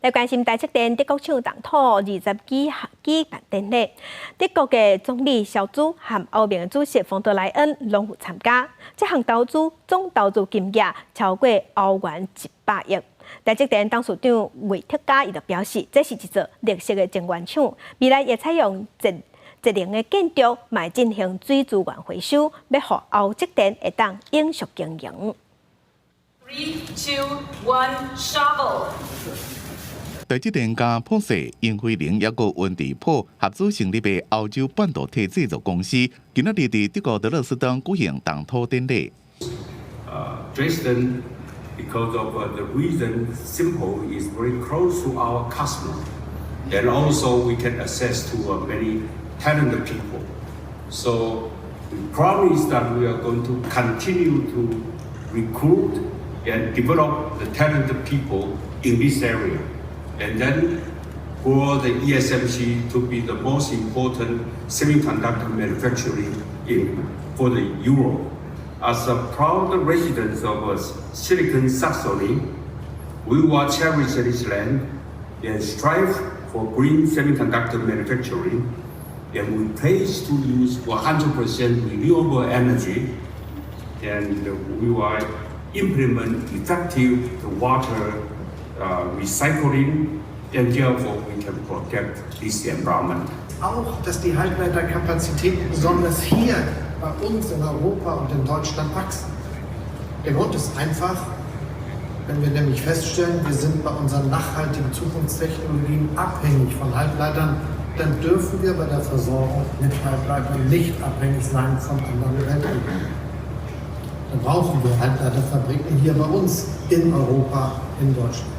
来关心台积电德国厂动土20几万典礼，德国嘅总理肖兹和欧盟主席冯德莱恩拢有参加。这项投资总投资金额超过欧元100亿。台积电董事长魏特加伊就表示，这是一座绿色嘅晶圆厂，未来也采用节能嘅建筑，卖进行水资源回收，要让欧积电会当永续经营。3, 2, 1, shovel。台积电加普世、英飞凌也个温迪普合资成立的欧洲半导体制造公司，今仔日伫德国德勒斯登举行动土典礼。Dresden, because of the reason, simple is very close to our customer, and also we can access to many talented people. So we promise that we are going to continue to recruit and develop the talented people in this area. And then for the ESMC to be the most important semiconductor manufacturing for the Europe. As a proud resident of Silicon Saxony, we will cherish this land and strive for green semiconductor manufacturing, and we pledge to use 100% renewable energy, and we will implement effective water recycling, and therefore we can protect this environment. Auch, dass die Halbleiterkapazitäten besonders hier bei uns in Europa und in Deutschland wachsen. Der Grund ist einfach, wenn wir nämlich feststellen, wir sind bei unseren nachhaltigen Zukunftstechnologien abhängig von Halbleitern, dann dürfen wir bei der Versorgung mit Halbleitern nicht abhängig sein von anderen Weltregionen. Dann brauchen wir Halbleiterfabriken hier bei uns in Europa, in Deutschland.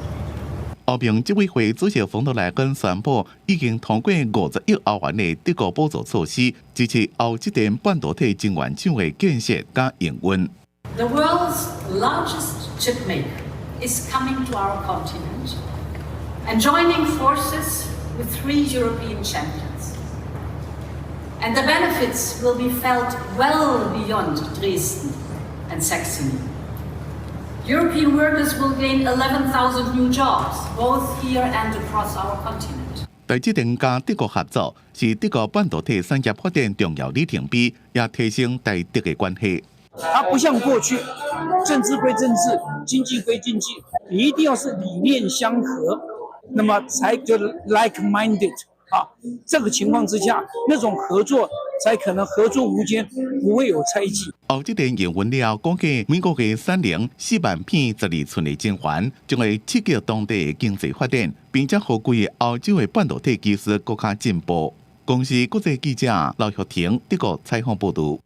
欧盟执委会主席冯德莱恩宣布，已经通过50亿欧元的德国补助措施，支持欧积电半导体晶圆厂的建设加营运。The world's largest chip maker is coming to our continent and joining forces with 3 European champions. And the benefits will be felt well beyond Dresden and Saxony. European workers will gain 11,000 new jobs, both here and across our continent. 台积电加德国合作是德国半导体产业发展重要里程碑，也提升台德的关系。它不像过去，政治归政治，经济归经济，你一定要是理念相合，那么才叫 like-minded 啊。这个情况之下，那种合作才可能合作无间，不会有猜忌。欧积电营运了，估计美国嘅3年4万片12寸的晶圆，将会刺激当地的经济发展，并且互规欧洲的半导体技术更加进步。公司国际记者刘玉婷德国采访报道。